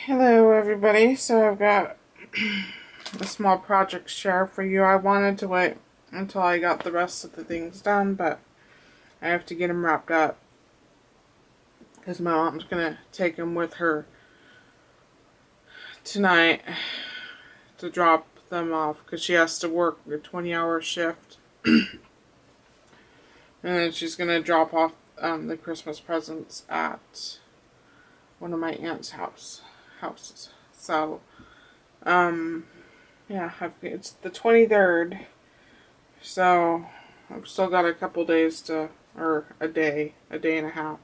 Hello everybody, so I've got a small project share for you. I wanted to wait until I got the rest of the things done, but I have to get them wrapped up because my mom's going to take them with her tonight to drop them off because she has to work a 20-hour shift. And then she's going to drop off the Christmas presents at one of my aunt's houses. So, yeah, it's the 23rd, so I've still got a couple days or a day and a half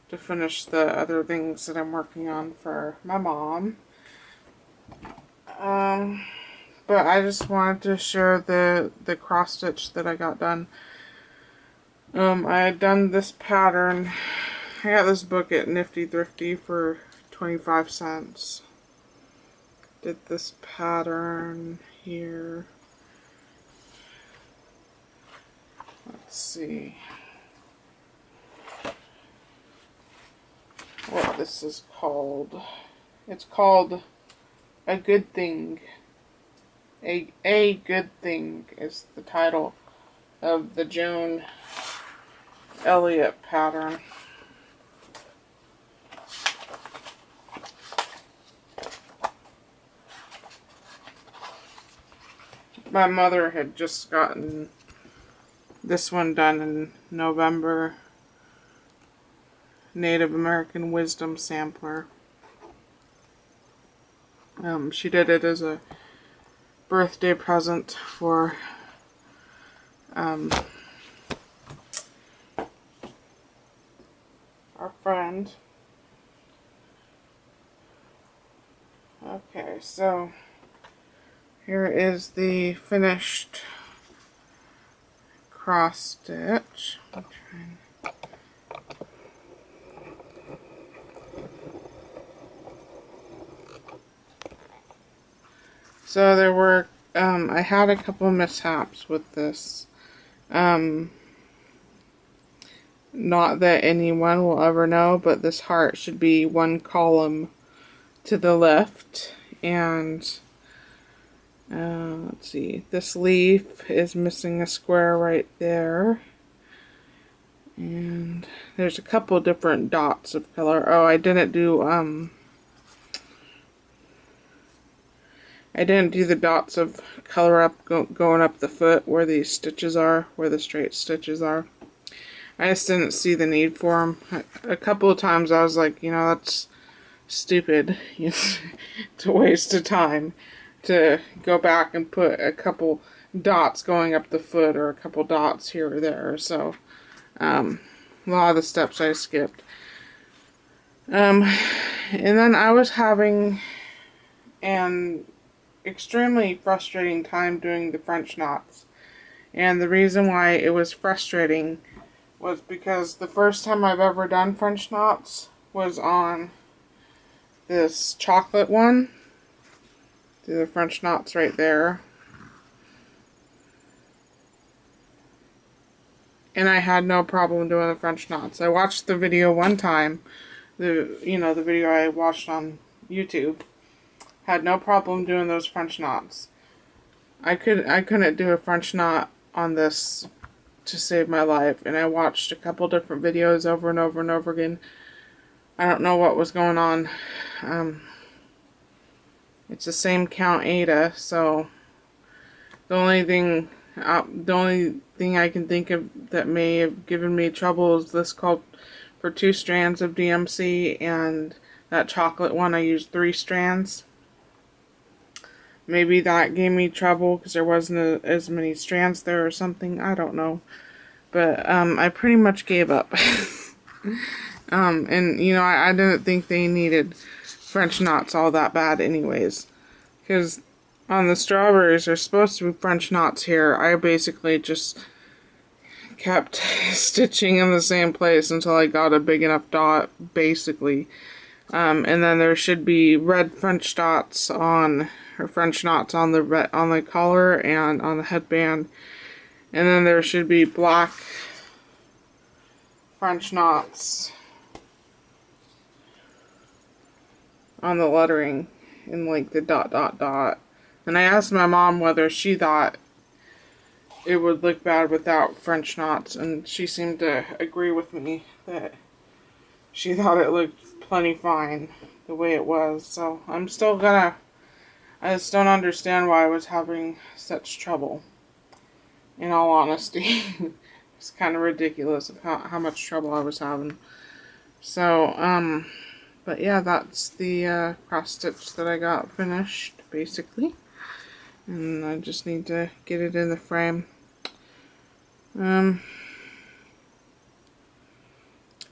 to finish the other things that I'm working on for my mom. But I just wanted to share the cross stitch that I got done. I had done this pattern. I got this book at Nifty Thrifty for 25 cents. Did this pattern here. Let's see what this is called. It's called A Good Thing. A Good Thing is the title of the Joan Elliott pattern. My mother had just gotten this one done in November. Native American Wisdom Sampler. She did it as a birthday present for our friend. Okay, so here is the finished cross stitch. So there were, I had a couple mishaps with this. Not that anyone will ever know, but this heart should be one column to the left, and let's see, this leaf is missing a square right there, and there's a couple different dots of color. Oh, I didn't do the dots of color up going up the foot where these stitches are, where the straight stitches are. I just didn't see the need for them. A couple of times I was like, you know, that's stupid. It's a waste of time to go back and put a couple dots going up the foot or a couple dots here or there. So a lot of the steps I skipped. And then I was having an extremely frustrating time doing the French knots. And the reason why it was frustrating was because the first time I've ever done French knots was on this chocolate one. Do the French knots right there. And I had no problem doing the French knots. I watched the video one time, the video I watched on YouTube. Had no problem doing those French knots. I couldn't do a French knot on this to save my life, and I watched a couple different videos over and over and over again. I don't know what was going on. It's the same count Aida, so the only thing I can think of that may have given me trouble is this called for 2 strands of DMC, and that chocolate one I used 3 strands. Maybe that gave me trouble because there wasn't as many strands there or something. I don't know. But I pretty much gave up. And, you know, I didn't think they needed French knots all that bad anyways. Because on the strawberries, there's supposed to be French knots here. I basically just kept stitching in the same place until I got a big enough dot, basically. And then there should be red French dots on... or French knots on the collar and on the headband, and then there should be black French knots on the lettering in like the dot dot dot. And I asked my mom whether she thought it would look bad without French knots, and she seemed to agree with me that she thought it looked plenty fine the way it was. So I'm still gonna, I just don't understand why I was having such trouble, in all honesty. It's kind of ridiculous of how much trouble I was having. So, but yeah, that's the cross stitch that I got finished, basically. And I just need to get it in the frame. The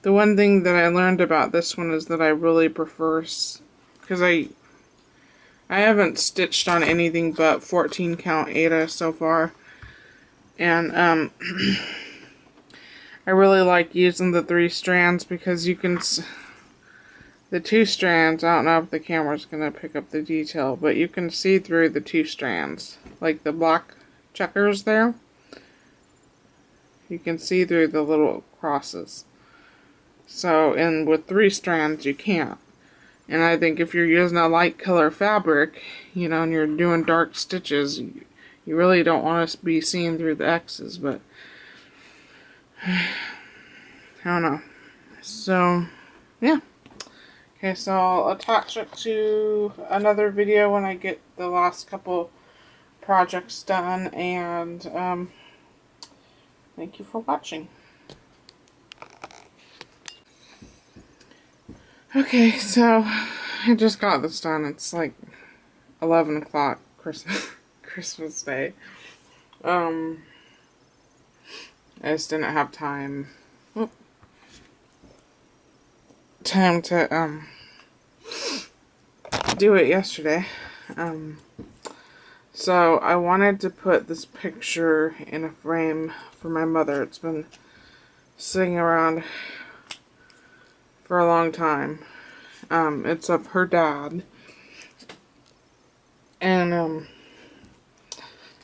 one thing that I learned about this one is that I really prefer, because I haven't stitched on anything but 14 count Aida so far, and I really like using the 3 strands because you can, the 2 strands, I don't know if the camera's gonna pick up the detail, but you can see through the 2 strands, like the black checkers there. You can see through the little crosses. So, and with 3 strands you can't. And I think if you're using a light color fabric, you know, and you're doing dark stitches, you really don't want to be seeing through the X's, but I don't know. So, yeah. Okay, so I'll attach it to another video when I get the last couple projects done, and thank you for watching. Okay, so I just got this done. It's like 11 o'clock Christmas Day. I just didn't have time to do it yesterday. So I wanted to put this picture in a frame for my mother. It's been sitting around for a long time. It's of her dad. And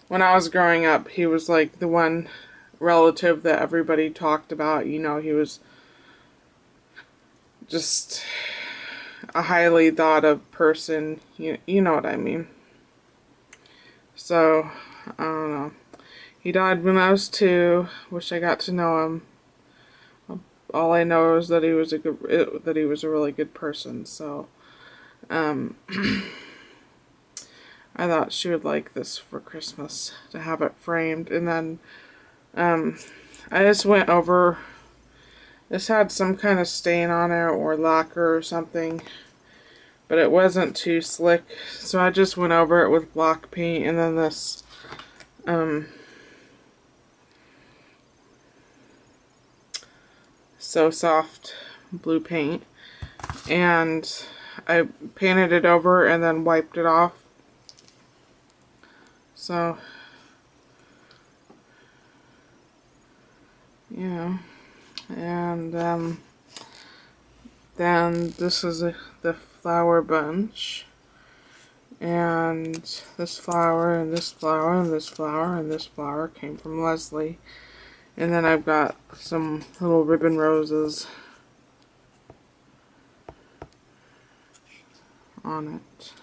when I was growing up, he was like the one relative that everybody talked about. You know, he was just a highly thought of person. You know what I mean. So, I don't know. He died when I was 2. Wish I got to know him. All I know is that he was a really good person. So, I thought she would like this for Christmas, to have it framed. And then I just went over, this had some kind of stain on it or lacquer or something, but it wasn't too slick, so I just went over it with black paint, and then this So Soft blue paint, and I painted it over and then wiped it off. So yeah, and then this is the flower bunch, and this flower and this flower and this flower and this flower came from Leslie. And then I've got some little ribbon roses on it.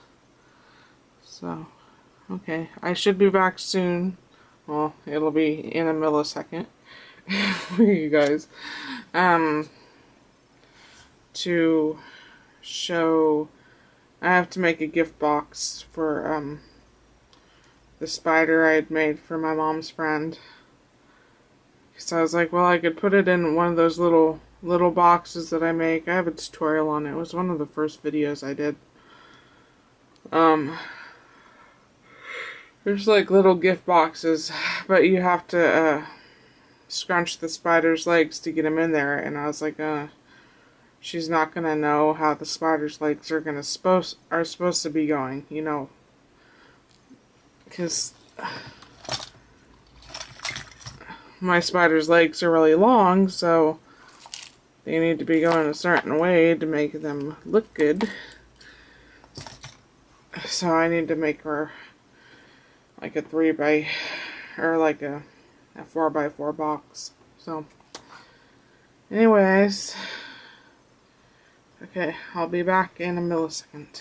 So, okay, I should be back soon. Well, it'll be in a millisecond for you guys. To show, I have to make a gift box for the spider I had made for my mom's friend. So I was like, well, I could put it in one of those little boxes that I make. I have a tutorial on it. It was one of the first videos I did. There's like little gift boxes, but you have to scrunch the spider's legs to get them in there. And I was like, she's not gonna know how the spider's legs are supposed to be going, you know, because my spider's legs are really long, so they need to be going a certain way to make them look good. So I need to make her like a 3x, or like a 4x4 box. So anyways, Okay, I'll be back in a millisecond.